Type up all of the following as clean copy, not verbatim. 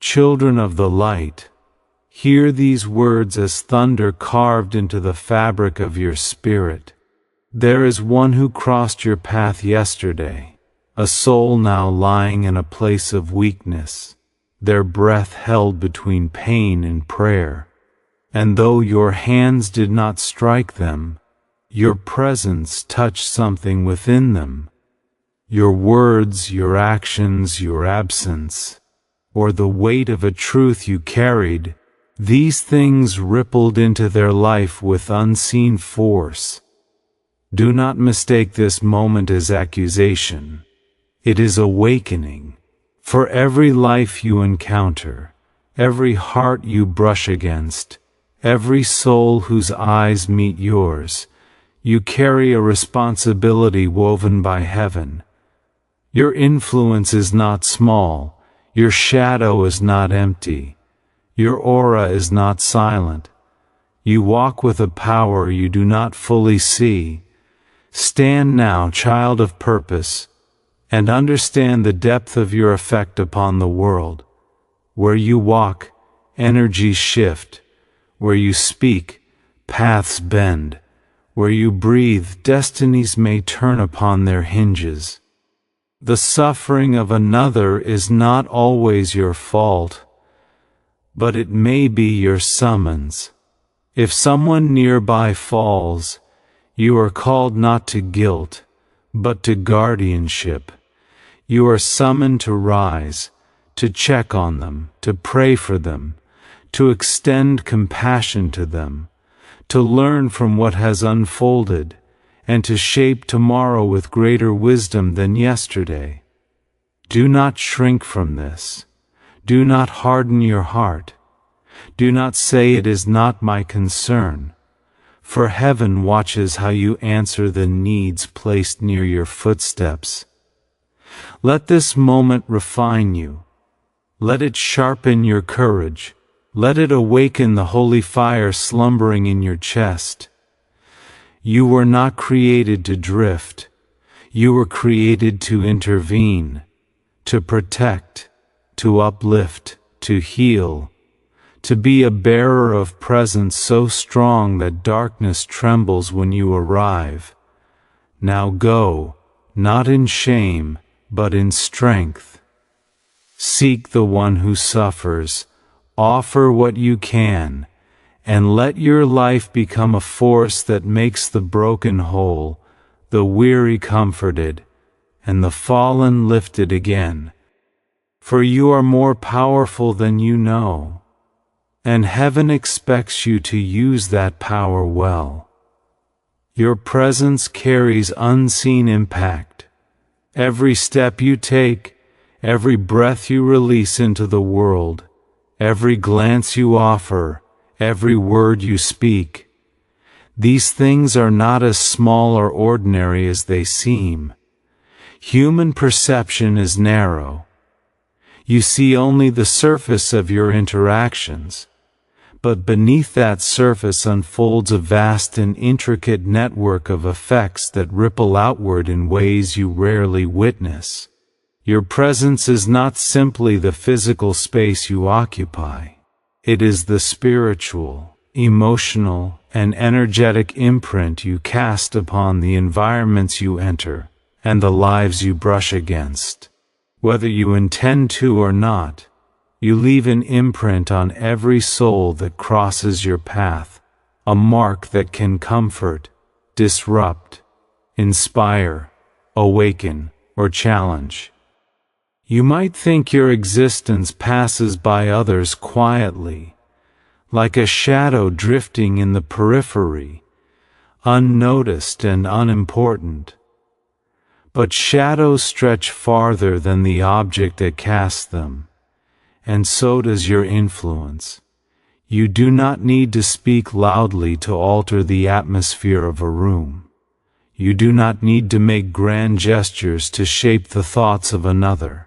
Children of the light, hear these words as thunder carved into the fabric of your spirit. There is one who crossed your path yesterday, a soul now lying in a place of weakness, their breath held between pain and prayer. And though your hands did not strike them, your presence touched something within them. Your words, your actions, your absence, or the weight of a truth you carried, these things rippled into their life with unseen force. Do not mistake this moment as accusation. It is awakening. For every life you encounter, every heart you brush against, every soul whose eyes meet yours, you carry a responsibility woven by heaven. Your influence is not small, your shadow is not empty, your aura is not silent. You walk with a power you do not fully see. Stand now, child of purpose, and understand the depth of your effect upon the world. Where you walk, energies shift. Where you speak, paths bend. Where you breathe, destinies may turn upon their hinges. The suffering of another is not always your fault, but it may be your summons. If someone nearby falls, you are called not to guilt, but to guardianship. You are summoned to rise, to check on them, to pray for them, to extend compassion to them, to learn from what has unfolded, and to shape tomorrow with greater wisdom than yesterday. Do not shrink from this. Do not harden your heart. Do not say it is not my concern, for heaven watches how you answer the needs placed near your footsteps. Let this moment refine you. Let it sharpen your courage. Let it awaken the holy fire slumbering in your chest. You were not created to drift. You were created to intervene, to protect, to uplift, to heal, to be a bearer of presence so strong that darkness trembles when you arrive. Now go, not in shame, but in strength. Seek the one who suffers. Offer what you can, and let your life become a force that makes the broken whole, the weary comforted, and the fallen lifted again. For you are more powerful than you know, and heaven expects you to use that power well. Your presence carries unseen impact. Every step you take, every breath you release into the world, every glance you offer, every word you speak, these things are not as small or ordinary as they seem. Human perception is narrow. You see only the surface of your interactions, but beneath that surface unfolds a vast and intricate network of effects that ripple outward in ways you rarely witness. Your presence is not simply the physical space you occupy. It is the spiritual, emotional, and energetic imprint you cast upon the environments you enter and the lives you brush against. Whether you intend to or not, you leave an imprint on every soul that crosses your path, a mark that can comfort, disrupt, inspire, awaken, or challenge. You might think your existence passes by others quietly, like a shadow drifting in the periphery, unnoticed and unimportant. But shadows stretch farther than the object that casts them, and so does your influence. You do not need to speak loudly to alter the atmosphere of a room. You do not need to make grand gestures to shape the thoughts of another.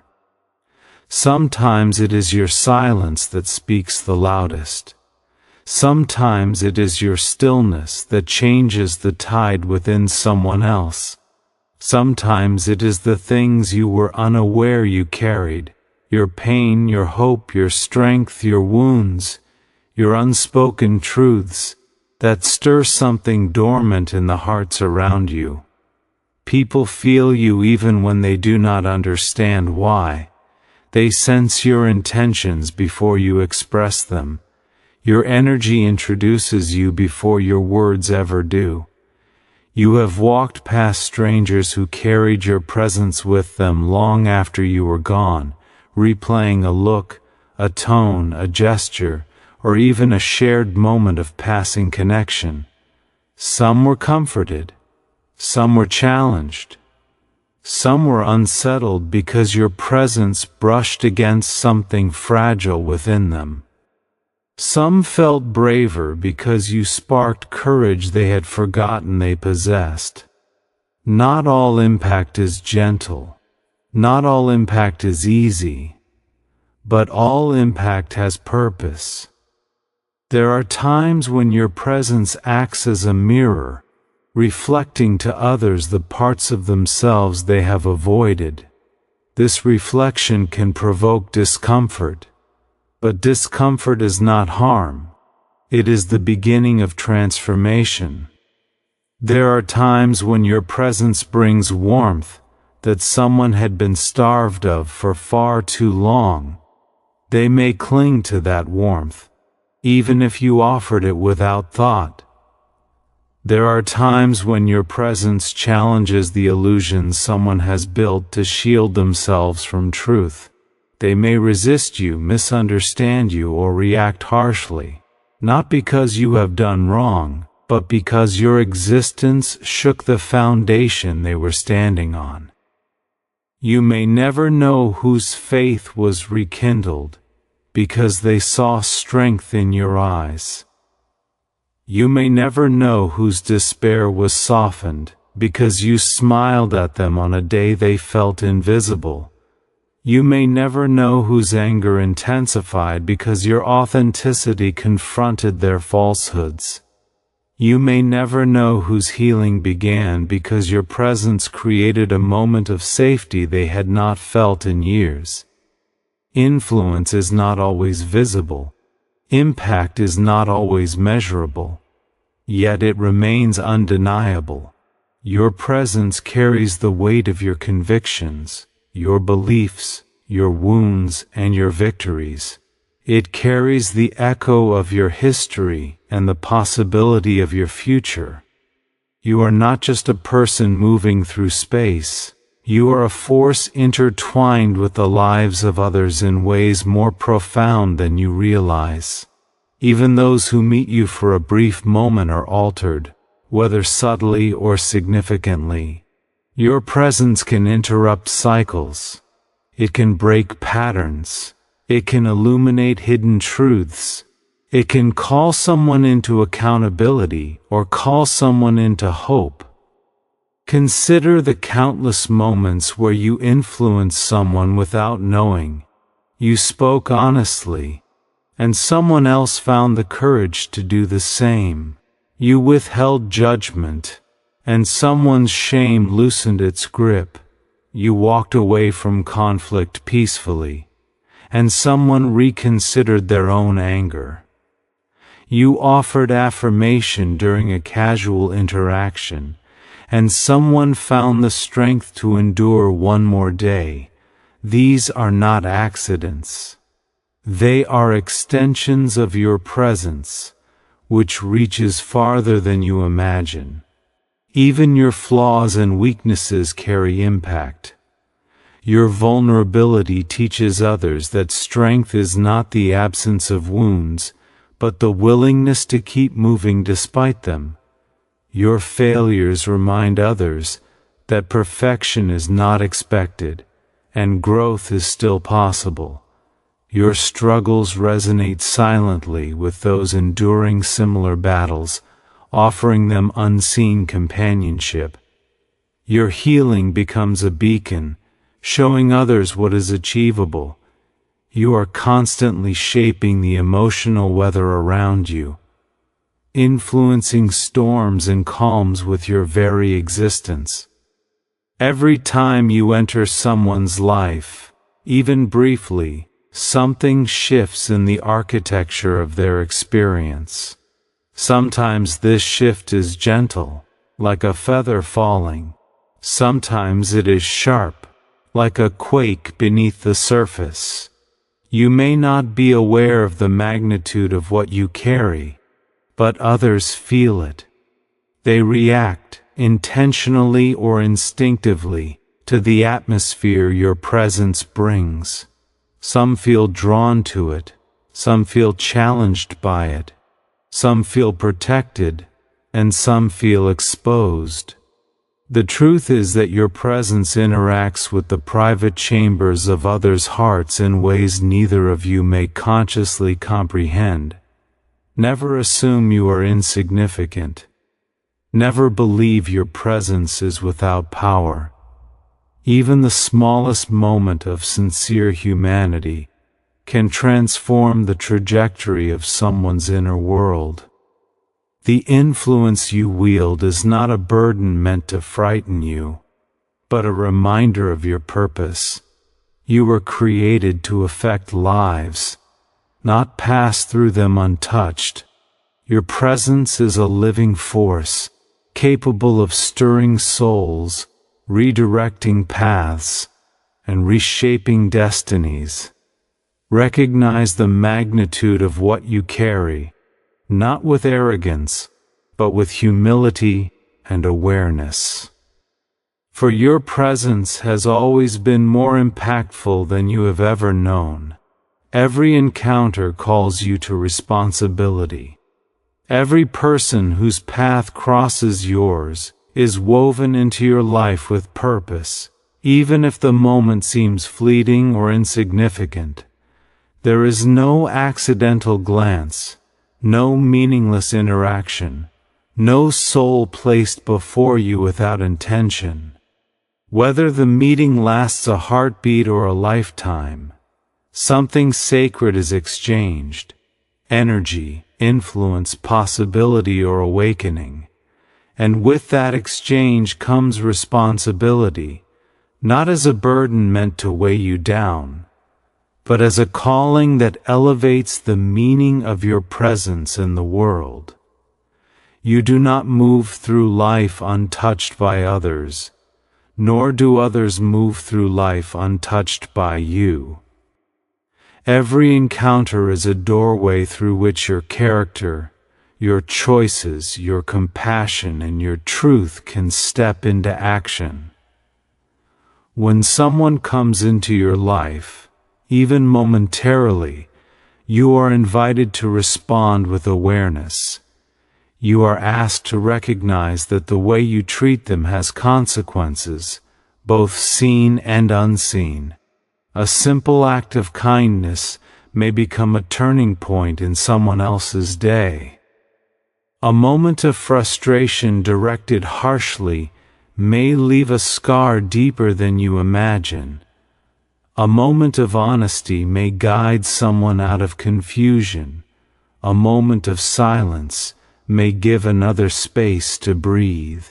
Sometimes it is your silence that speaks the loudest. Sometimes it is your stillness that changes the tide within someone else. Sometimes it is the things you were unaware you carried, your pain, your hope, your strength, your wounds, your unspoken truths that stir something dormant in the hearts around you. People feel you even when they do not understand why. They sense your intentions before you express them. Your energy introduces you before your words ever do. You have walked past strangers who carried your presence with them long after you were gone, replaying a look, a tone, a gesture, or even a shared moment of passing connection. Some were comforted. Some were challenged. Some were unsettled because your presence brushed against something fragile within them. Some felt braver because you sparked courage they had forgotten they possessed. Not all impact is gentle. Not all impact is easy. But all impact has purpose. There are times when your presence acts as a mirror, reflecting to others the parts of themselves they have avoided. This reflection can provoke discomfort. But discomfort is not harm. It is the beginning of transformation. There are times when your presence brings warmth that someone had been starved of for far too long. They may cling to that warmth, even if you offered it without thought. There are times when your presence challenges the illusions someone has built to shield themselves from truth. They may resist you, misunderstand you, or react harshly, not because you have done wrong, but because your existence shook the foundation they were standing on. You may never know whose faith was rekindled, because they saw strength in your eyes. You may never know whose despair was softened, because you smiled at them on a day they felt invisible. You may never know whose anger intensified because your authenticity confronted their falsehoods. You may never know whose healing began because your presence created a moment of safety they had not felt in years. Influence is not always visible. Impact is not always measurable. Yet it remains undeniable. Your presence carries the weight of your convictions, your beliefs, your wounds, and your victories. It carries the echo of your history and the possibility of your future. You are not just a person moving through space. You are a force intertwined with the lives of others in ways more profound than you realize. Even those who meet you for a brief moment are altered, whether subtly or significantly. Your presence can interrupt cycles. It can break patterns. It can illuminate hidden truths. It can call someone into accountability or call someone into hope. Consider the countless moments where you influenced someone without knowing. You spoke honestly, and someone else found the courage to do the same. You withheld judgment, and someone's shame loosened its grip. You walked away from conflict peacefully, and someone reconsidered their own anger. You offered affirmation during a casual interaction, and someone found the strength to endure one more day. These are not accidents. They are extensions of your presence, which reaches farther than you imagine. Even your flaws and weaknesses carry impact. Your vulnerability teaches others that strength is not the absence of wounds, but the willingness to keep moving despite them. Your failures remind others that perfection is not expected, and growth is still possible. Your struggles resonate silently with those enduring similar battles, offering them unseen companionship. Your healing becomes a beacon, showing others what is achievable. You are constantly shaping the emotional weather around you, influencing storms and calms with your very existence. Every time you enter someone's life, even briefly, something shifts in the architecture of their experience. Sometimes this shift is gentle, like a feather falling. Sometimes it is sharp, like a quake beneath the surface. You may not be aware of the magnitude of what you carry, but others feel it. They react, intentionally or instinctively, to the atmosphere your presence brings. Some feel drawn to it, some feel challenged by it, some feel protected, and some feel exposed. The truth is that your presence interacts with the private chambers of others' hearts in ways neither of you may consciously comprehend. Never assume you are insignificant. Never believe your presence is without power. Even the smallest moment of sincere humanity can transform the trajectory of someone's inner world. The influence you wield is not a burden meant to frighten you, but a reminder of your purpose. You were created to affect lives, not pass through them untouched. Your presence is a living force, capable of stirring souls, redirecting paths, and reshaping destinies. Recognize the magnitude of what you carry, not with arrogance, but with humility and awareness. For your presence has always been more impactful than you have ever known. Every encounter calls you to responsibility. Every person whose path crosses yours is woven into your life with purpose, even if the moment seems fleeting or insignificant. There is no accidental glance, no meaningless interaction, no soul placed before you without intention. Whether the meeting lasts a heartbeat or a lifetime, something sacred is exchanged: energy, influence, possibility, or awakening. And with that exchange comes responsibility, not as a burden meant to weigh you down, but as a calling that elevates the meaning of your presence in the world. You do not move through life untouched by others, nor do others move through life untouched by you. Every encounter is a doorway through which your character, your choices, your compassion, and your truth can step into action. When someone comes into your life, even momentarily, you are invited to respond with awareness. You are asked to recognize that the way you treat them has consequences, both seen and unseen. A simple act of kindness may become a turning point in someone else's day. A moment of frustration directed harshly may leave a scar deeper than you imagine. A moment of honesty may guide someone out of confusion. A moment of silence may give another space to breathe.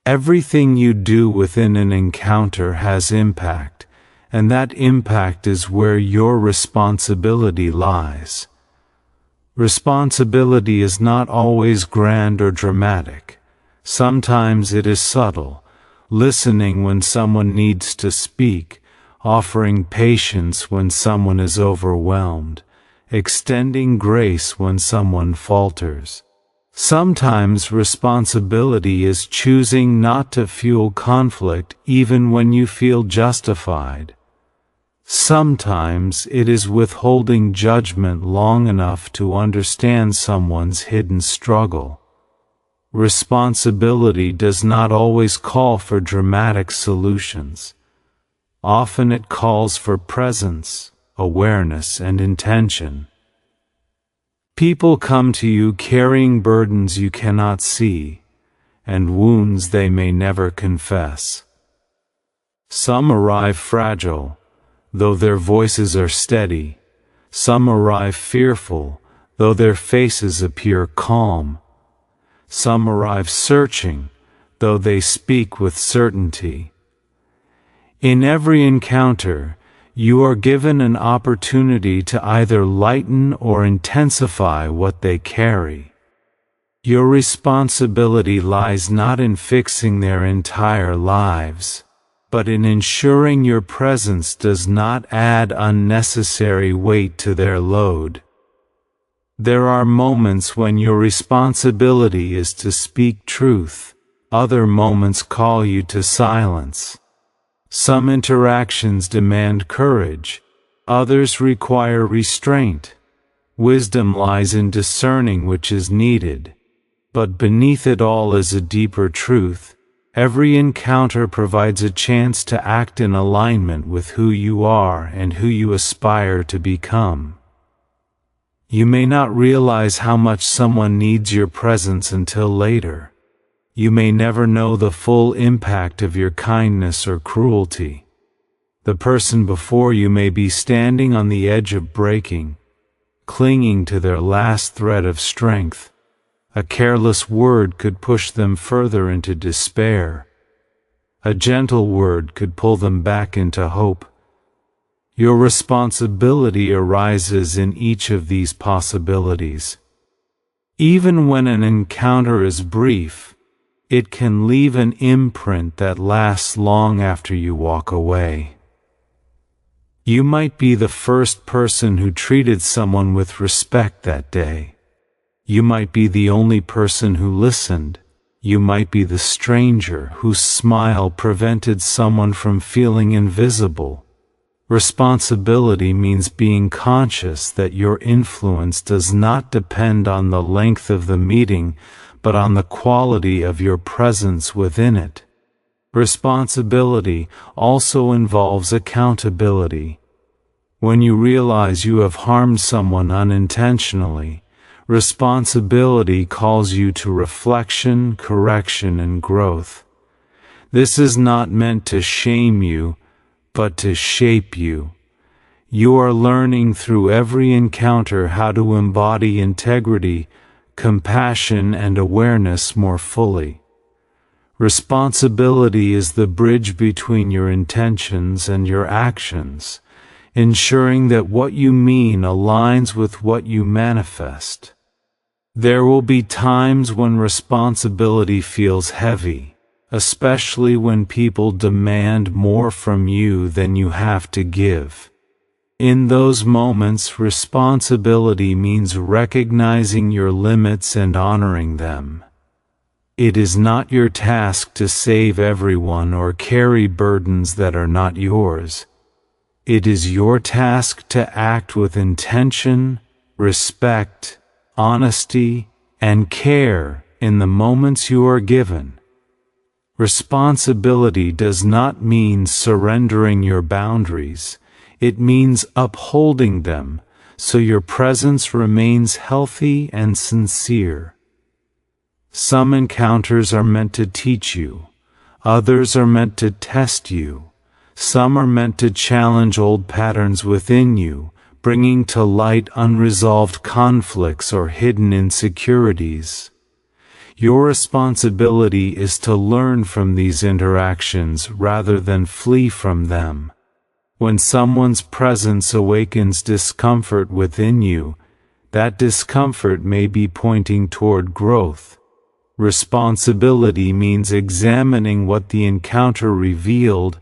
Everything you do within an encounter has impact, and that impact is where your responsibility lies. Responsibility is not always grand or dramatic. Sometimes it is subtle, listening when someone needs to speak, offering patience when someone is overwhelmed, extending grace when someone falters. Sometimes responsibility is choosing not to fuel conflict even when you feel justified. Sometimes it is withholding judgment long enough to understand someone's hidden struggle. Responsibility does not always call for dramatic solutions. Often it calls for presence, awareness, and intention. People come to you carrying burdens you cannot see, and wounds they may never confess. Some arrive fragile, though their voices are steady. Some arrive fearful, though their faces appear calm. Some arrive searching, though they speak with certainty. In every encounter, you are given an opportunity to either lighten or intensify what they carry. Your responsibility lies not in fixing their entire lives, but in ensuring your presence does not add unnecessary weight to their load. There are moments when your responsibility is to speak truth, other moments call you to silence. Some interactions demand courage, others require restraint. Wisdom lies in discerning which is needed, but beneath it all is a deeper truth. Every encounter provides a chance to act in alignment with who you are and who you aspire to become. You may not realize how much someone needs your presence until later. You may never know the full impact of your kindness or cruelty. The person before you may be standing on the edge of breaking, clinging to their last thread of strength. A careless word could push them further into despair. A gentle word could pull them back into hope. Your responsibility arises in each of these possibilities. Even when an encounter is brief, it can leave an imprint that lasts long after you walk away. You might be the first person who treated someone with respect that day. You might be the only person who listened. You might be the stranger whose smile prevented someone from feeling invisible. Responsibility means being conscious that your influence does not depend on the length of the meeting, but on the quality of your presence within it. Responsibility also involves accountability. When you realize you have harmed someone unintentionally, responsibility calls you to reflection, correction, and growth. This is not meant to shame you, but to shape you. You are learning through every encounter how to embody integrity, compassion, and awareness more fully. Responsibility is the bridge between your intentions and your actions, ensuring that what you mean aligns with what you manifest. There will be times when responsibility feels heavy, especially when people demand more from you than you have to give. In those moments, responsibility means recognizing your limits and honoring them. It is not your task to save everyone or carry burdens that are not yours. It is your task to act with intention, respect, honesty, and care in the moments you are given. Responsibility does not mean surrendering your boundaries. It means upholding them so your presence remains healthy and sincere. Some encounters are meant to teach you. Others are meant to test you. Some are meant to challenge old patterns within you, bringing to light unresolved conflicts or hidden insecurities. Your responsibility is to learn from these interactions rather than flee from them. When someone's presence awakens discomfort within you, that discomfort may be pointing toward growth. Responsibility means examining what the encounter revealed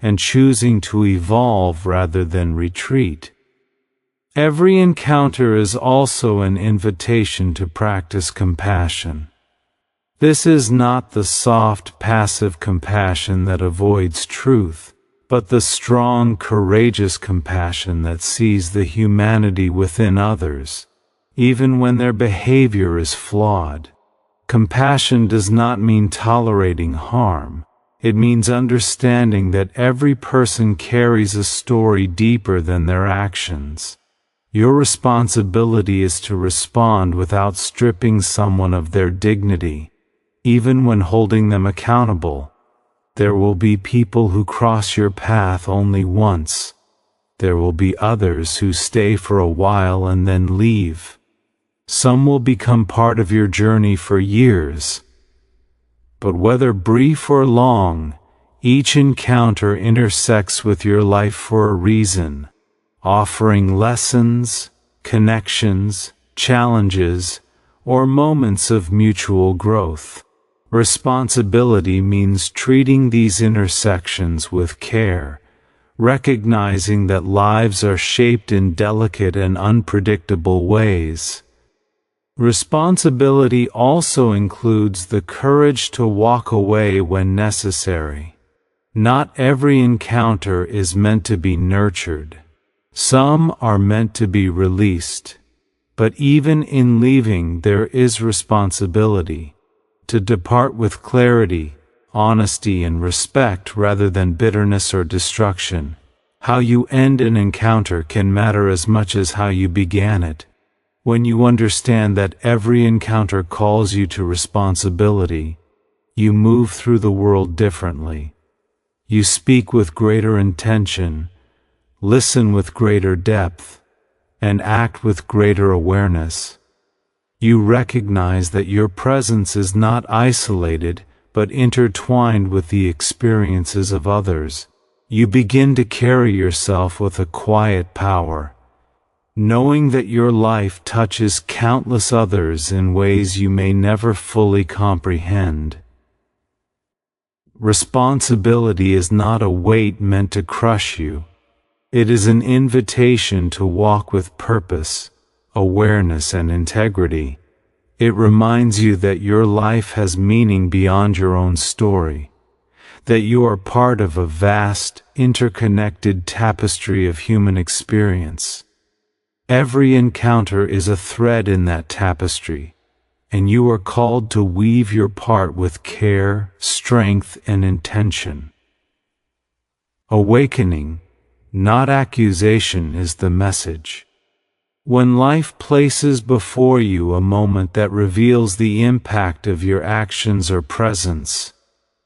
and choosing to evolve rather than retreat. Every encounter is also an invitation to practice compassion. This is not the soft, passive compassion that avoids truth, but the strong, courageous compassion that sees the humanity within others, even when their behavior is flawed. Compassion does not mean tolerating harm. It means understanding that every person carries a story deeper than their actions. Your responsibility is to respond without stripping someone of their dignity, even when holding them accountable. There will be people who cross your path only once. There will be others who stay for a while and then leave. Some will become part of your journey for years. But whether brief or long, Each encounter intersects with your life for a reason, offering lessons, connections, challenges, or moments of mutual growth. Responsibility means treating these intersections with care, recognizing that lives are shaped in delicate and unpredictable ways. Responsibility also includes the courage to walk away when necessary. Not every encounter is meant to be nurtured. Some are meant to be released. But even in leaving there is responsibility, to depart with clarity, honesty and respect rather than bitterness or destruction. How you end an encounter can matter as much as how you began it. When you understand that every encounter calls you to responsibility, you move through the world differently. You speak with greater intention, listen with greater depth, and act with greater awareness. You recognize that your presence is not isolated, but intertwined with the experiences of others. You begin to carry yourself with a quiet power, knowing that your life touches countless others in ways you may never fully comprehend. Responsibility is not a weight meant to crush you. It is an invitation to walk with purpose, awareness, and integrity. It reminds you that your life has meaning beyond your own story, that you are part of a vast, interconnected tapestry of human experience. Every encounter is a thread in that tapestry, and you are called to weave your part with care, strength, and intention. Awakening, not accusation, is the message. When life places before you a moment that reveals the impact of your actions or presence,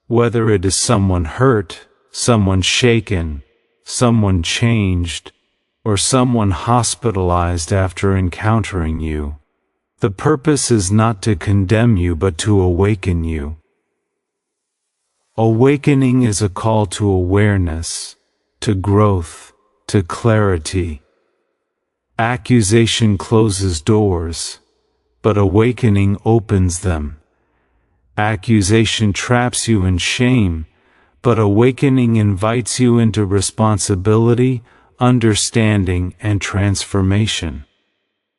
whether it is someone hurt, someone shaken, someone changed, or someone hospitalized after encountering you, the purpose is not to condemn you but to awaken you. Awakening is a call to awareness, to growth, to clarity. Accusation closes doors, but awakening opens them. Accusation traps you in shame, but awakening invites you into responsibility, understanding, and transformation.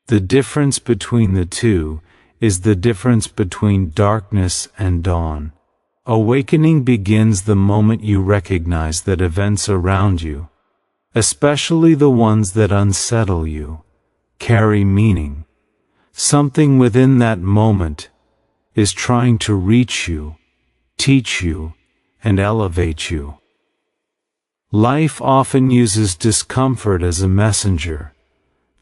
The difference between the two is the difference between darkness and dawn. Awakening begins the moment you recognize that events around you, especially the ones that unsettle you, carry meaning. Something within that moment is trying to reach you, teach you, and elevate you. Life often uses discomfort as a messenger,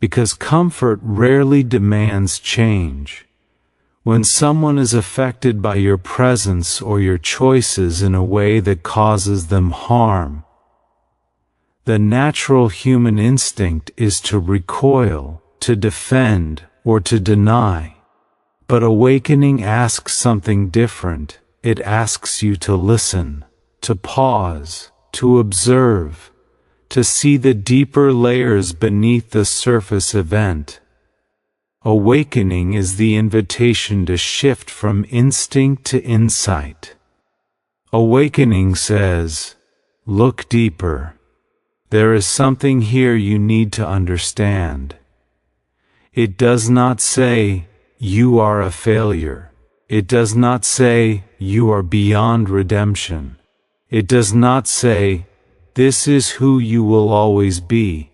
because comfort rarely demands change. When someone is affected by your presence or your choices in a way that causes them harm, the natural human instinct is to recoil, to defend, or to deny. But awakening asks something different. It asks you to listen, to pause, to observe, to see the deeper layers beneath the surface event. Awakening is the invitation to shift from instinct to insight. Awakening says, look deeper. There is something here you need to understand. It does not say, you are a failure. It does not say, you are beyond redemption. It does not say, this is who you will always be.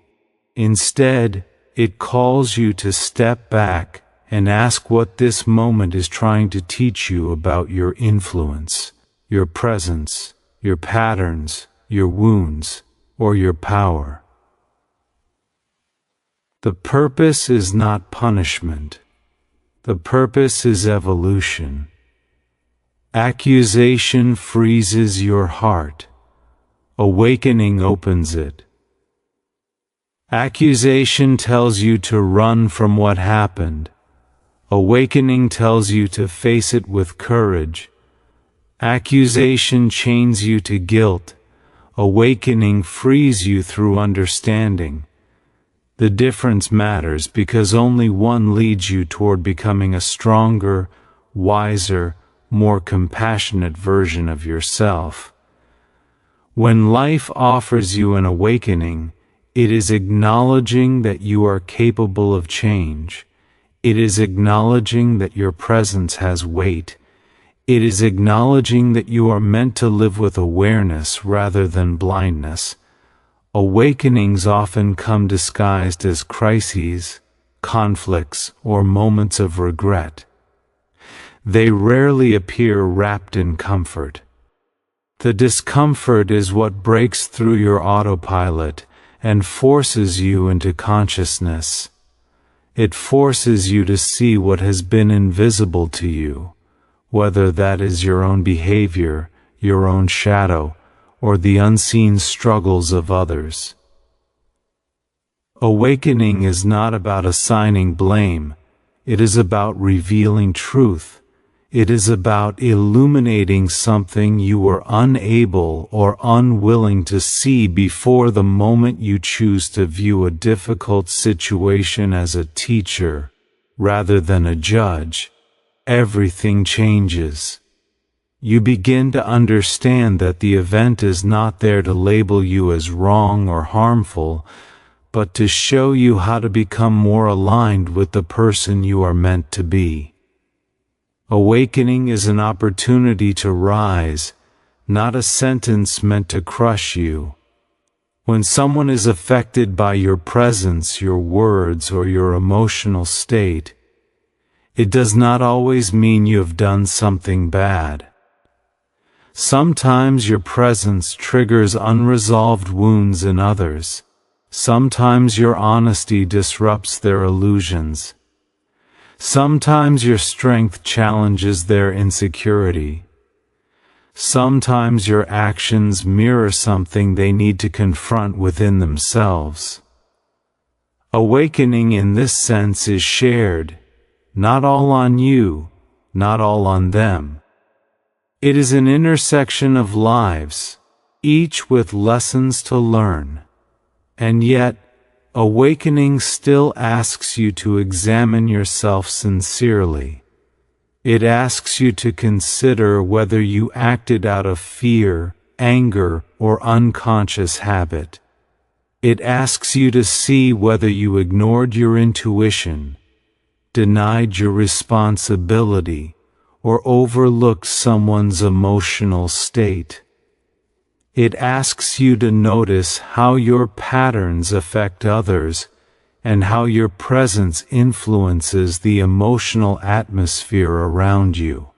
Instead, it calls you to step back and ask what this moment is trying to teach you about your influence, your presence, your patterns, your wounds, or your power. The purpose is not punishment. The purpose is evolution. Accusation freezes your heart. Awakening opens it. Accusation tells you to run from what happened. Awakening tells you to face it with courage, Accusation chains you to guilt. Awakening frees you through understanding. The difference matters because only one leads you toward becoming a stronger, wiser, more compassionate version of yourself. When life offers you an awakening, it is acknowledging that you are capable of change. It is acknowledging that your presence has weight. It is acknowledging that you are meant to live with awareness rather than blindness. Awakenings often come disguised as crises, conflicts, or moments of regret. They rarely appear wrapped in comfort. The discomfort is what breaks through your autopilot and forces you into consciousness. It forces you to see what has been invisible to you, whether that is your own behavior, your own shadow, or the unseen struggles of others. Awakening is not about assigning blame. It is about revealing truth. It is about illuminating something you were unable or unwilling to see before. The moment you choose to view a difficult situation as a teacher rather than a judge, everything changes. You begin to understand that the event is not there to label you as wrong or harmful, but to show you how to become more aligned with the person you are meant to be. Awakening is an opportunity to rise, not a sentence meant to crush you. When someone is affected by your presence, your words, or your emotional state, it does not always mean you have done something bad. Sometimes your presence triggers unresolved wounds in others. Sometimes your honesty disrupts their illusions. Sometimes your strength challenges their insecurity. Sometimes your actions mirror something they need to confront within themselves. Awakening in this sense is shared, not all on you, not all on them. It is an intersection of lives, each with lessons to learn. And yet, awakening still asks you to examine yourself sincerely. It asks you to consider whether you acted out of fear, anger, or unconscious habit. It asks you to see whether you ignored your intuition, denied your responsibility, or overlooked someone's emotional state. It asks you to notice how your patterns affect others and how your presence influences the emotional atmosphere around you.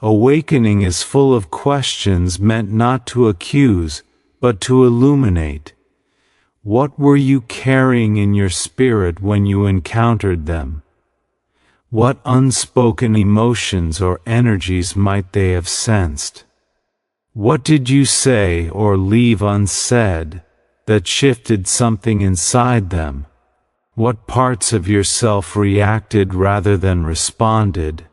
Awakening is full of questions meant not to accuse, but to illuminate. What were you carrying in your spirit when you encountered them? What unspoken emotions or energies might they have sensed? What did you say or leave unsaid that shifted something inside them? What parts of yourself reacted rather than responded?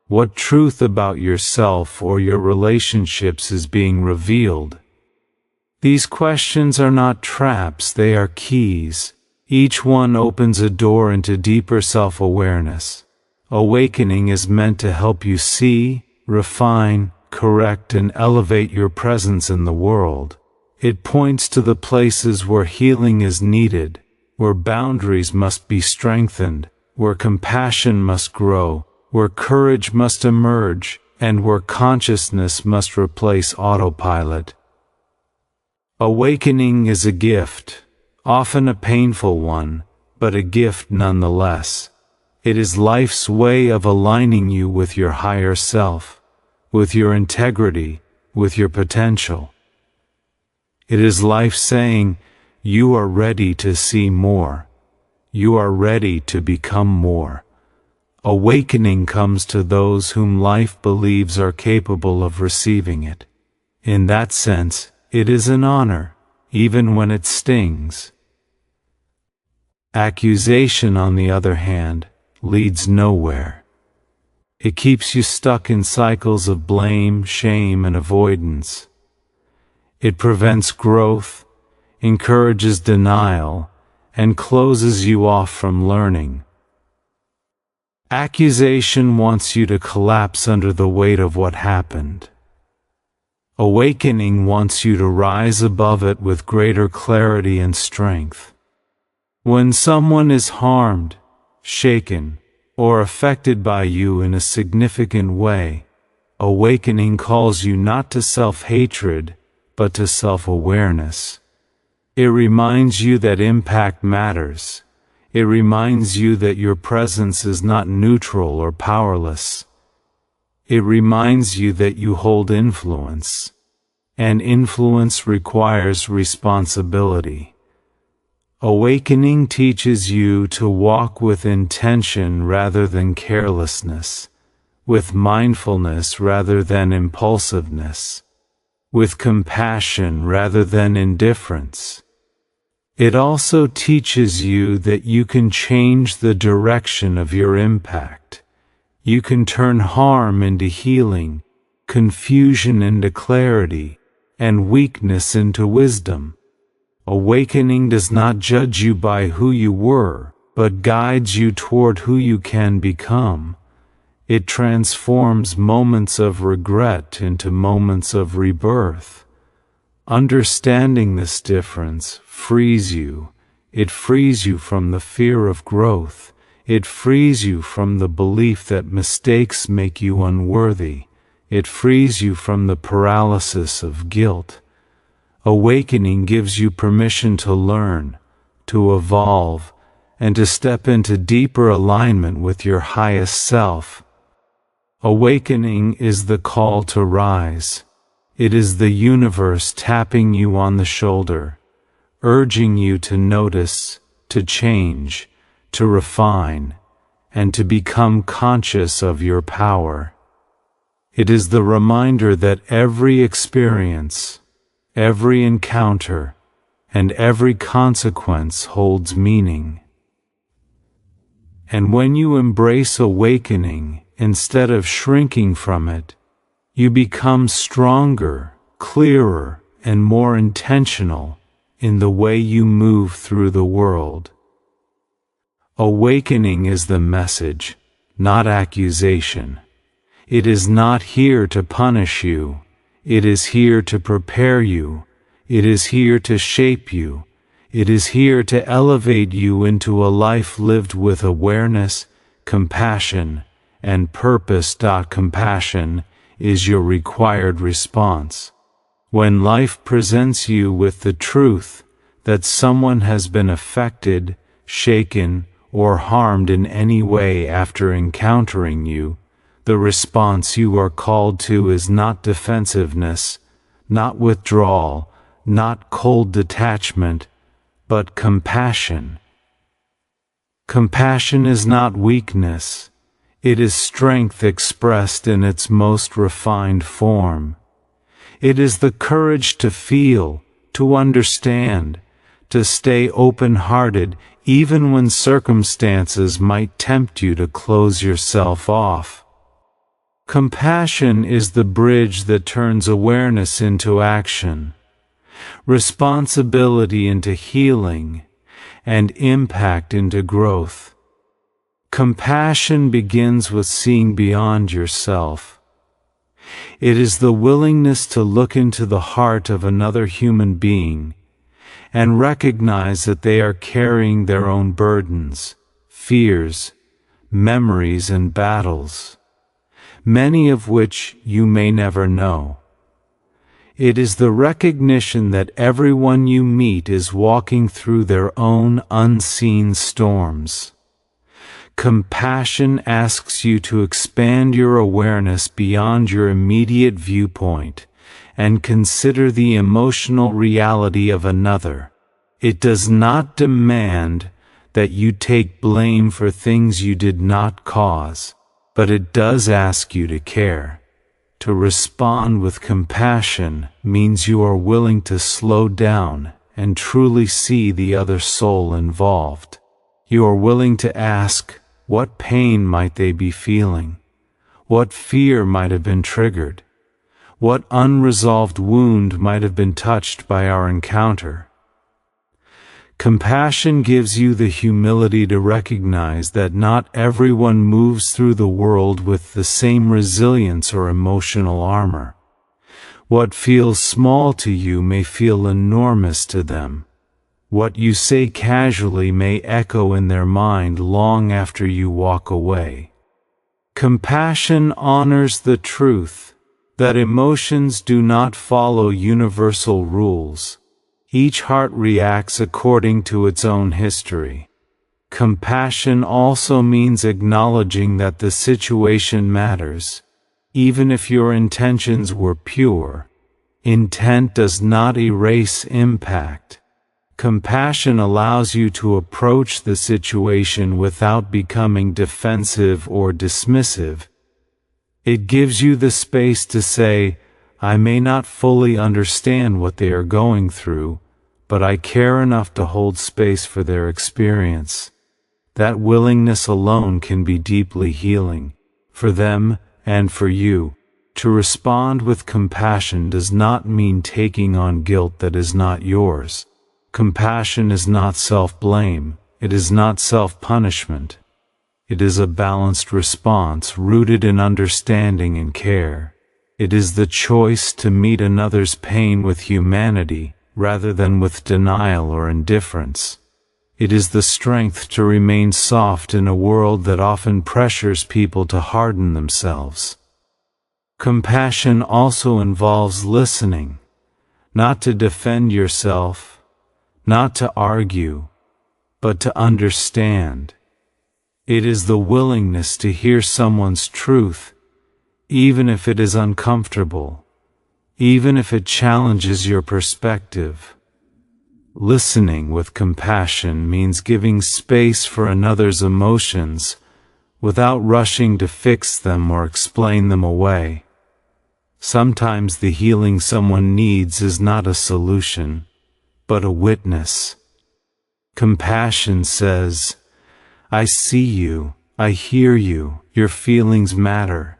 What truth about yourself or your relationships is being revealed? These questions are not traps, they are keys. Each one opens a door into deeper self-awareness. Awakening is meant to help you see, refine, correct, and elevate your presence in the world. It points to the places where healing is needed, where boundaries must be strengthened, where compassion must grow, where courage must emerge, and where consciousness must replace autopilot. Awakening is a gift, often a painful one, but a gift nonetheless. It is life's way of aligning you with your higher self, with your integrity, with your potential. It is life saying, you are ready to see more. You are ready to become more. Awakening comes to those whom life believes are capable of receiving it. In that sense, it is an honor, even when it stings. Accusation, on the other hand, leads nowhere. It keeps you stuck in cycles of blame, shame, and avoidance. It prevents growth, encourages denial, and closes you off from learning. Accusation wants you to collapse under the weight of what happened. Awakening wants you to rise above it with greater clarity and strength. When someone is harmed, shaken, or affected by you in a significant way, awakening calls you not to self-hatred, but to self-awareness. It reminds you that impact matters. It reminds you that your presence is not neutral or powerless. It reminds you that you hold influence, and influence requires responsibility. Awakening teaches you to walk with intention rather than carelessness, with mindfulness rather than impulsiveness, with compassion rather than indifference. It also teaches you that you can change the direction of your impact. You can turn harm into healing, confusion into clarity, and weakness into wisdom. Awakening does not judge you by who you were, but guides you toward who you can become. It transforms moments of regret into moments of rebirth. Understanding this difference frees you. It frees you from the fear of growth. It frees you from the belief that mistakes make you unworthy. It frees you from the paralysis of guilt. Awakening gives you permission to learn, to evolve, and to step into deeper alignment with your highest self. Awakening is the call to rise. It is the universe tapping you on the shoulder, urging you to notice, to change, to refine, and to become conscious of your power. It is the reminder that every experience, every encounter, and every consequence holds meaning. And when you embrace awakening instead of shrinking from it, you become stronger, clearer, and more intentional in the way you move through the world. Awakening is the message, not accusation. It is not here to punish you. It is here to prepare you. It is here to shape you. It is here to elevate you into a life lived with awareness, compassion, and purpose. Compassion is your required response. When life presents you with the truth that someone has been affected, shaken, or harmed in any way after encountering you, the response you are called to is not defensiveness, not withdrawal, not cold detachment, but compassion. Compassion is not weakness. It is strength expressed in its most refined form. It is the courage to feel, to understand, to stay open-hearted even when circumstances might tempt you to close yourself off. Compassion is the bridge that turns awareness into action, responsibility into healing, and impact into growth. Compassion begins with seeing beyond yourself. It is the willingness to look into the heart of another human being and recognize that they are carrying their own burdens, fears, memories, and battles, many of which you may never know. It is the recognition that everyone you meet is walking through their own unseen storms. Compassion asks you to expand your awareness beyond your immediate viewpoint and consider the emotional reality of another. It does not demand that you take blame for things you did not cause, but it does ask you to care. To respond with compassion means you are willing to slow down and truly see the other soul involved. You are willing to ask, what pain might they be feeling? What fear might have been triggered? What unresolved wound might have been touched by our encounter? Compassion gives you the humility to recognize that not everyone moves through the world with the same resilience or emotional armor. What feels small to you may feel enormous to them. What you say casually may echo in their mind long after you walk away. Compassion honors the truth that emotions do not follow universal rules. Each heart reacts according to its own history. Compassion also means acknowledging that the situation matters. Even if your intentions were pure, intent does not erase impact. Compassion allows you to approach the situation without becoming defensive or dismissive. It gives you the space to say, I may not fully understand what they are going through, but I care enough to hold space for their experience. That willingness alone can be deeply healing, for them and for you. To respond with compassion does not mean taking on guilt that is not yours. Compassion is not self-blame, it is not self-punishment. It is a balanced response rooted in understanding and care. It is the choice to meet another's pain with humanity, rather than with denial or indifference. It is the strength to remain soft in a world that often pressures people to harden themselves. Compassion also involves listening, not to defend yourself, not to argue, but to understand. It is the willingness to hear someone's truth, even if it is uncomfortable, even if it challenges your perspective. Listening with compassion means giving space for another's emotions without rushing to fix them or explain them away. Sometimes the healing someone needs is not a solution, but a witness. Compassion says, I see you, I hear you, your feelings matter.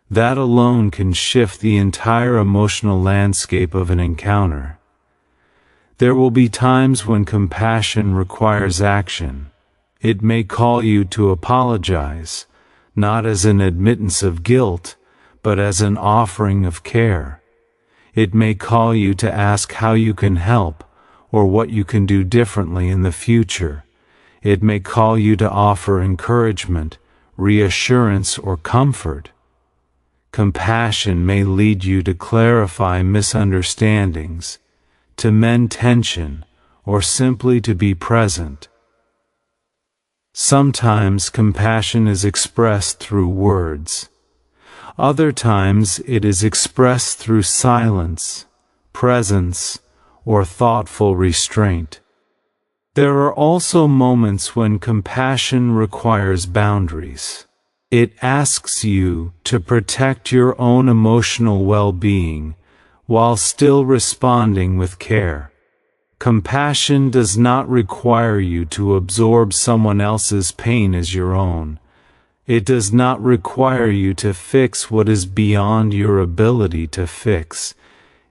That alone can shift the entire emotional landscape of an encounter. There will be times when compassion requires action. It may call you to apologize, not as an admittance of guilt, but as an offering of care. It may call you to ask how you can help, or what you can do differently in the future. It may call you to offer encouragement, reassurance, or comfort. Compassion may lead you to clarify misunderstandings, to mend tension, or simply to be present. Sometimes compassion is expressed through words. Other times it is expressed through silence, presence, or thoughtful restraint. There are also moments when compassion requires boundaries. It asks you to protect your own emotional well-being while still responding with care. Compassion does not require you to absorb someone else's pain as your own. It does not require you to fix what is beyond your ability to fix.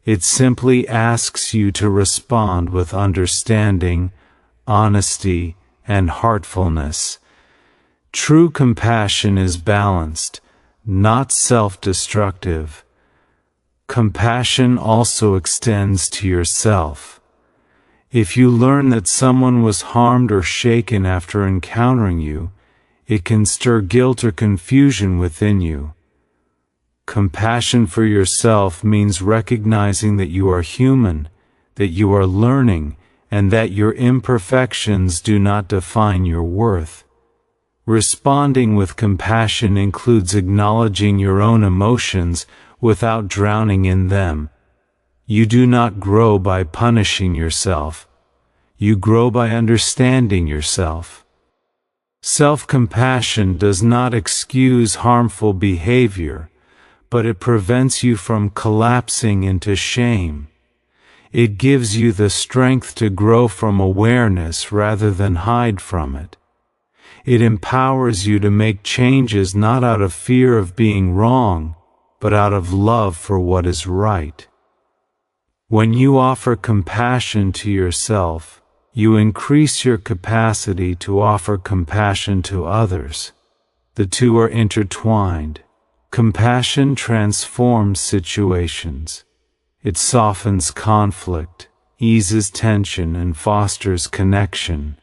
It simply asks you to respond with understanding, honesty, and heartfulness. True compassion is balanced, not self-destructive. Compassion also extends to yourself. If you learn that someone was harmed or shaken after encountering you, it can stir guilt or confusion within you. Compassion for yourself means recognizing that you are human, that you are learning, and that your imperfections do not define your worth. Responding with compassion includes acknowledging your own emotions without drowning in them. You do not grow by punishing yourself. You grow by understanding yourself. Self-compassion does not excuse harmful behavior, but it prevents you from collapsing into shame. It gives you the strength to grow from awareness rather than hide from it. It empowers you to make changes not out of fear of being wrong, but out of love for what is right. When you offer compassion to yourself, you increase your capacity to offer compassion to others. The two are intertwined. Compassion transforms situations. It softens conflict, eases tension, and fosters connection.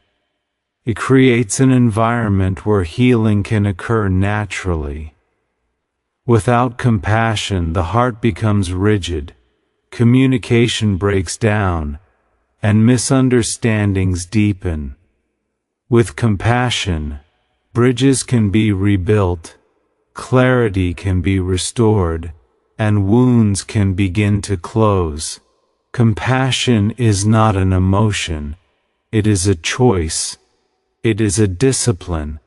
It creates an environment where healing can occur naturally. Without compassion, the heart becomes rigid, communication breaks down, and misunderstandings deepen. With compassion, bridges can be rebuilt, clarity can be restored, and wounds can begin to close. Compassion is not an emotion. It is a choice. It is a discipline.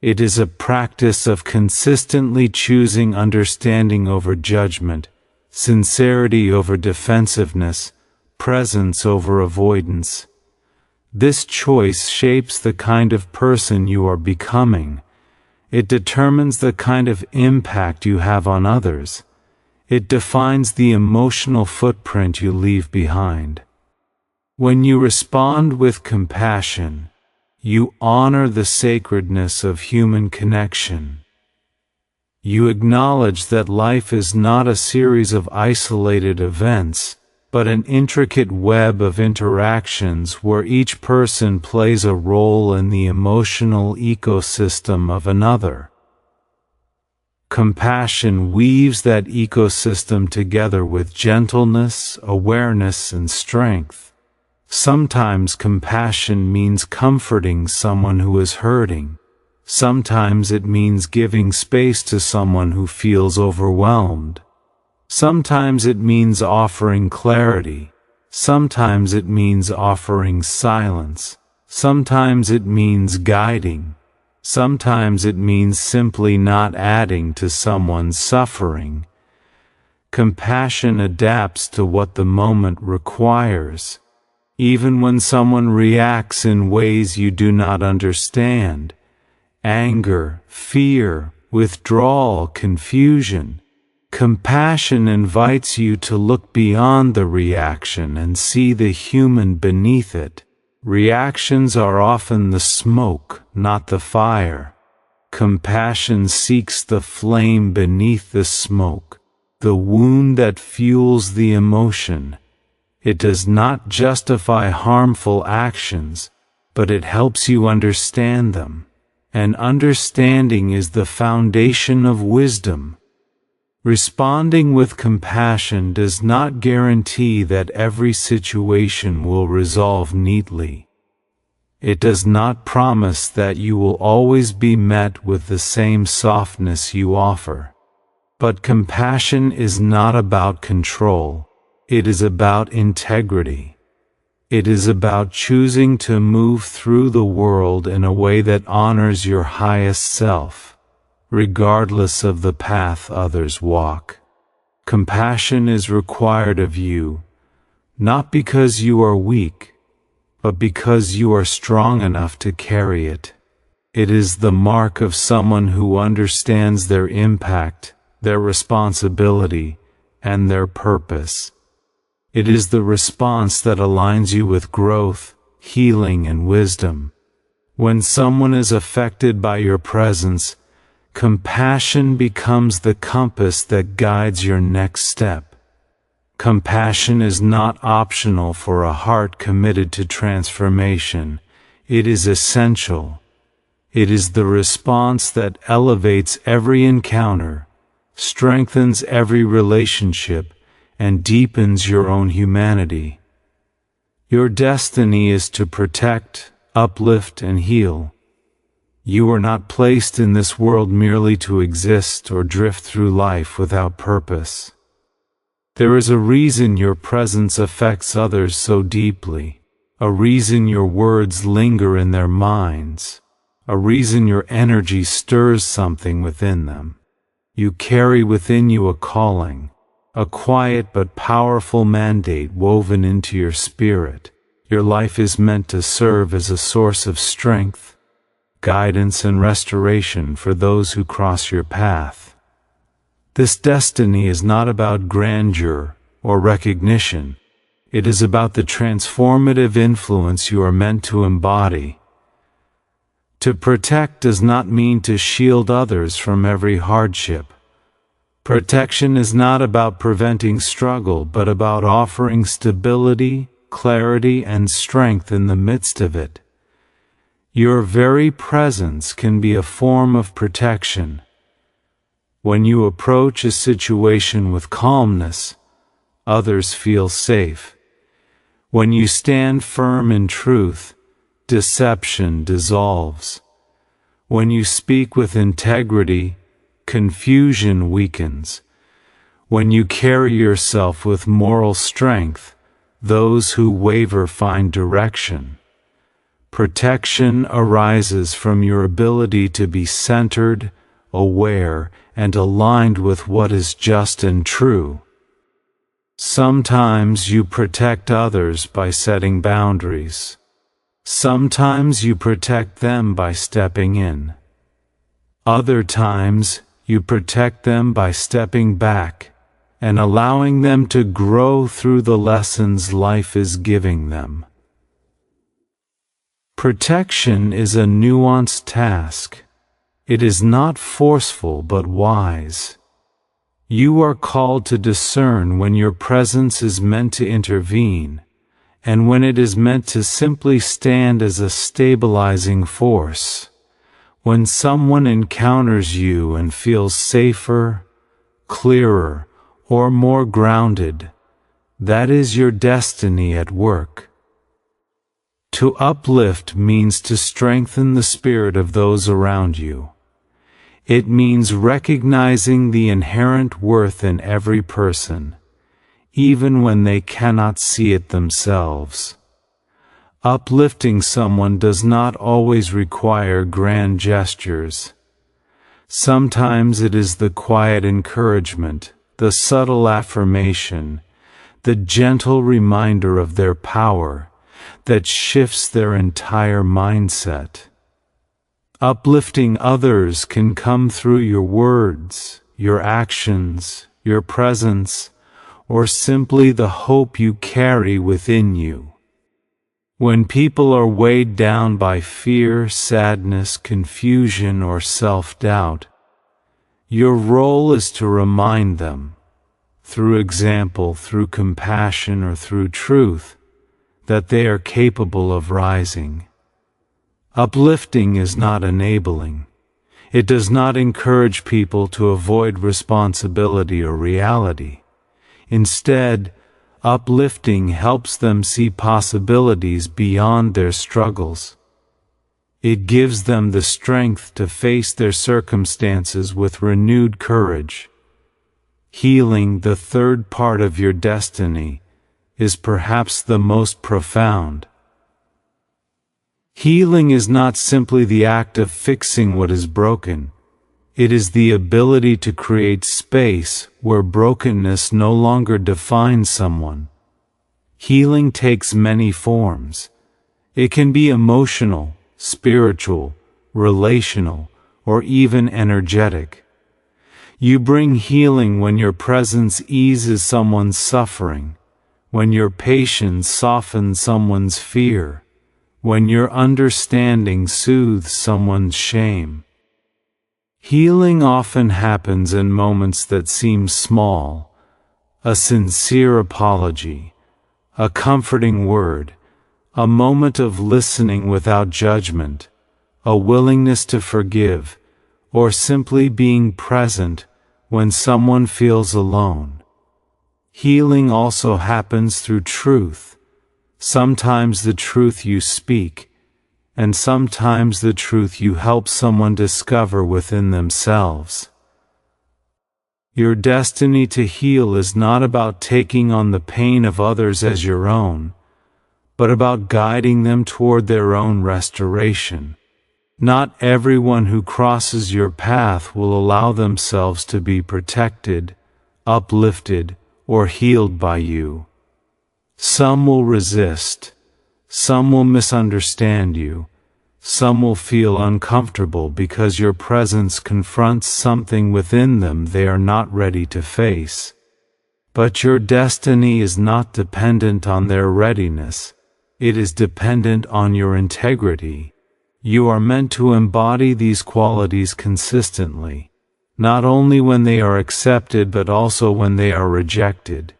It is a practice of consistently choosing understanding over judgment, sincerity over defensiveness, presence over avoidance. This choice shapes the kind of person you are becoming. It determines the kind of impact you have on others. It defines the emotional footprint you leave behind. When you respond with compassion, you honor the sacredness of human connection. You acknowledge that life is not a series of isolated events, but an intricate web of interactions where each person plays a role in the emotional ecosystem of another. Compassion weaves that ecosystem together with gentleness, awareness, and strength. Sometimes compassion means comforting someone who is hurting. Sometimes it means giving space to someone who feels overwhelmed. Sometimes it means offering clarity. Sometimes it means offering silence. Sometimes it means guiding. Sometimes it means simply not adding to someone's suffering. Compassion adapts to what the moment requires. Even when someone reacts in ways you do not understand, anger, fear, withdrawal, confusion, compassion invites you to look beyond the reaction and see the human beneath it. Reactions are often the smoke, not the fire. Compassion seeks the flame beneath the smoke, the wound that fuels the emotion. It does not justify harmful actions, but it helps you understand them. And understanding is the foundation of wisdom. Responding with compassion does not guarantee that every situation will resolve neatly. It does not promise that you will always be met with the same softness you offer. But compassion is not about control. It is about integrity. It is about choosing to move through the world in a way that honors your highest self, regardless of the path others walk. Compassion is required of you, not because you are weak, but because you are strong enough to carry it. It is the mark of someone who understands their impact, their responsibility, and their purpose. It is the response that aligns you with growth, healing, and wisdom. When someone is affected by your presence, compassion becomes the compass that guides your next step. Compassion is not optional for a heart committed to transformation. It is essential. It is the response that elevates every encounter, strengthens every relationship, and deepens your own humanity. Your destiny is to protect, uplift, and heal. You are not placed in this world merely to exist or drift through life without purpose. There is a reason your presence affects others so deeply, a reason your words linger in their minds, a reason your energy stirs something within them. You carry within you a calling, a quiet but powerful mandate woven into your spirit. Your life is meant to serve as a source of strength, guidance and restoration for those who cross your path. This destiny is not about grandeur or recognition. It is about the transformative influence you are meant to embody. To protect does not mean to shield others from every hardship. Protection is not about preventing struggle, but about offering stability, clarity, and strength in the midst of it. Your very presence can be a form of protection. When you approach a situation with calmness, others feel safe. When you stand firm in truth, deception dissolves. When you speak with integrity, confusion weakens. When you carry yourself with moral strength, those who waver find direction. Protection arises from your ability to be centered, aware, and aligned with what is just and true. Sometimes you protect others by setting boundaries. Sometimes you protect them by stepping in. Other times, you protect them by stepping back and allowing them to grow through the lessons life is giving them. Protection is a nuanced task. It is not forceful but wise. You are called to discern when your presence is meant to intervene, and when it is meant to simply stand as a stabilizing force. When someone encounters you and feels safer, clearer, or more grounded, that is your destiny at work. To uplift means to strengthen the spirit of those around you. It means recognizing the inherent worth in every person, even when they cannot see it themselves. Uplifting someone does not always require grand gestures. Sometimes it is the quiet encouragement, the subtle affirmation, the gentle reminder of their power that shifts their entire mindset. Uplifting others can come through your words, your actions, your presence, or simply the hope you carry within you. When people are weighed down by fear, sadness, confusion, or self-doubt, your role is to remind them, through example, through compassion, or through truth, that they are capable of rising. Uplifting is not enabling. It does not encourage people to avoid responsibility or reality. Instead, uplifting helps them see possibilities beyond their struggles. It gives them the strength to face their circumstances with renewed courage. Healing, the third part of your destiny, is perhaps the most profound. Healing is not simply the act of fixing what is broken. It is the ability to create space where brokenness no longer defines someone. Healing takes many forms. It can be emotional, spiritual, relational, or even energetic. You bring healing when your presence eases someone's suffering, when your patience softens someone's fear, when your understanding soothes someone's shame. Healing often happens in moments that seem small: a sincere apology, a comforting word, a moment of listening without judgment, a willingness to forgive, or simply being present when someone feels alone. Healing also happens through truth, sometimes the truth you speak, and sometimes the truth you help someone discover within themselves. Your destiny to heal is not about taking on the pain of others as your own, but about guiding them toward their own restoration. Not everyone who crosses your path will allow themselves to be protected, uplifted, or healed by you. Some will resist, some will misunderstand you, Some will feel uncomfortable because your presence confronts something within them they are not ready to face. But your destiny is not dependent on their readiness. It is dependent on your integrity. You are meant to embody these qualities consistently, not only when they are accepted but also when they are rejected.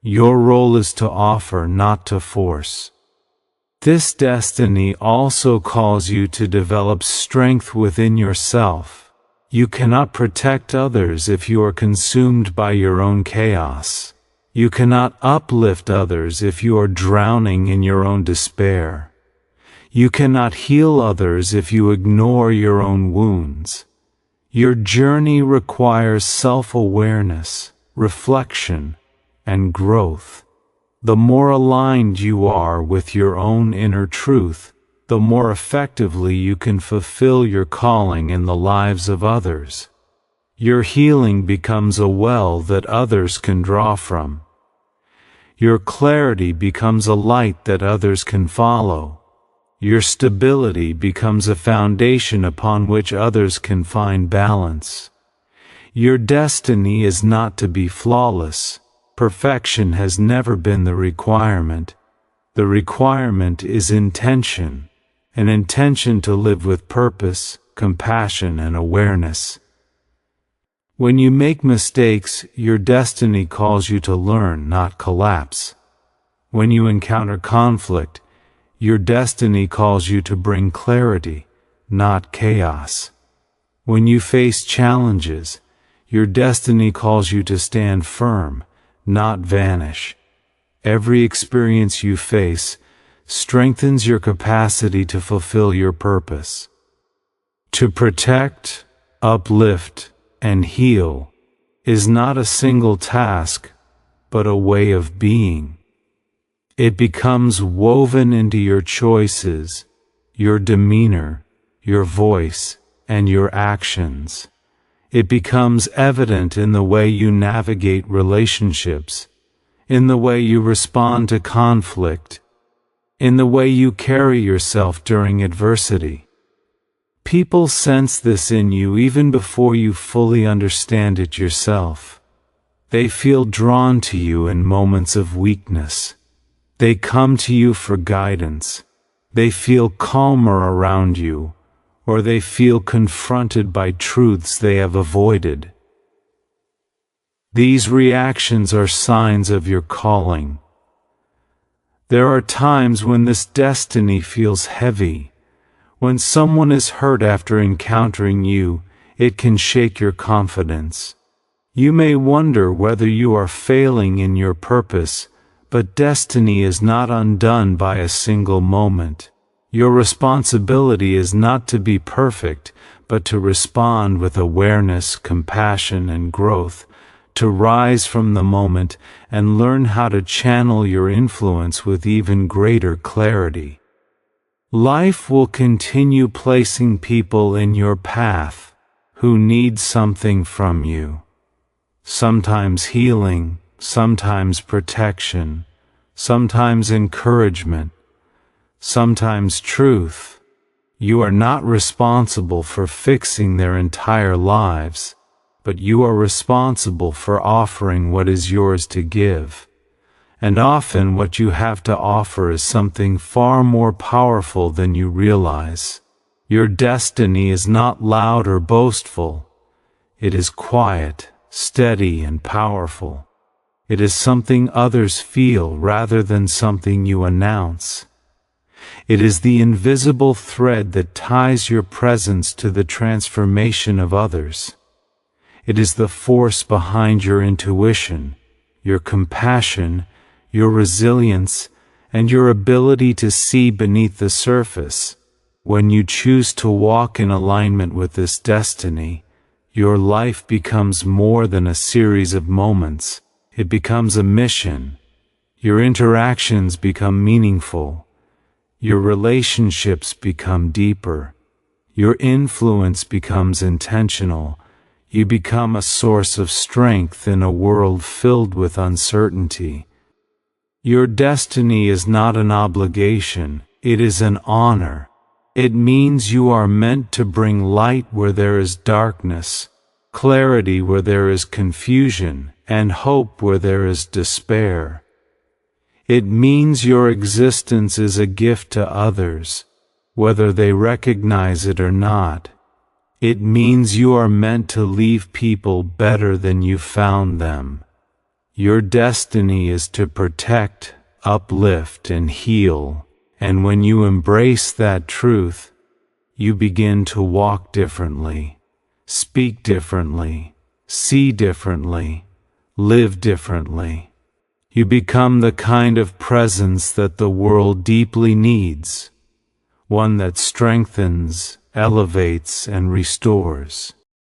Your role is to offer, not to force. This destiny also calls you to develop strength within yourself. You cannot protect others if you are consumed by your own chaos. You cannot uplift others if you are drowning in your own despair. You cannot heal others if you ignore your own wounds. Your journey requires self-awareness, reflection, and growth. The more aligned you are with your own inner truth, the more effectively you can fulfill your calling in the lives of others. Your healing becomes a well that others can draw from. Your clarity becomes a light that others can follow. Your stability becomes a foundation upon which others can find balance. Your destiny is not to be flawless. Perfection has never been the requirement. The requirement is intention, an intention to live with purpose, compassion, and awareness. When you make mistakes, your destiny calls you to learn, not collapse. When you encounter conflict, your destiny calls you to bring clarity, not chaos. When you face challenges, your destiny calls you to stand firm, not vanish. Every experience you face strengthens your capacity to fulfill your purpose. To protect, uplift, and heal is not a single task, but a way of being. It becomes woven into your choices, your demeanor, your voice, and your actions. It becomes evident in the way you navigate relationships, in the way you respond to conflict, in the way you carry yourself during adversity. People sense this in you even before you fully understand it yourself. They feel drawn to you in moments of weakness. They come to you for guidance. They feel calmer around you, or they feel confronted by truths they have avoided. These reactions are signs of your calling. There are times when this destiny feels heavy. When someone is hurt after encountering you, it can shake your confidence. You may wonder whether you are failing in your purpose, but destiny is not undone by a single moment. Your responsibility is not to be perfect, but to respond with awareness, compassion, and growth, to rise from the moment and learn how to channel your influence with even greater clarity. Life will continue placing people in your path who need something from you. Sometimes healing, sometimes protection, sometimes encouragement, sometimes truth. You are not responsible for fixing their entire lives, but you are responsible for offering what is yours to give. And often what you have to offer is something far more powerful than you realize. Your destiny is not loud or boastful. It is quiet, steady, and powerful. It is something others feel rather than something you announce. It is the invisible thread that ties your presence to the transformation of others. It is the force behind your intuition, your compassion, your resilience, and your ability to see beneath the surface. When you choose to walk in alignment with this destiny, your life becomes more than a series of moments. It becomes a mission. Your interactions become meaningful. Your relationships become deeper. Your influence becomes intentional. You become a source of strength in a world filled with uncertainty. Your destiny is not an obligation, it is an honor. It means you are meant to bring light where there is darkness, clarity where there is confusion, and hope where there is despair. It means your existence is a gift to others, whether they recognize it or not. It means you are meant to leave people better than you found them. Your destiny is to protect, uplift, and heal, and when you embrace that truth, you begin to walk differently, speak differently, see differently, live differently. You become the kind of presence that the world deeply needs, one that strengthens, elevates, and restores.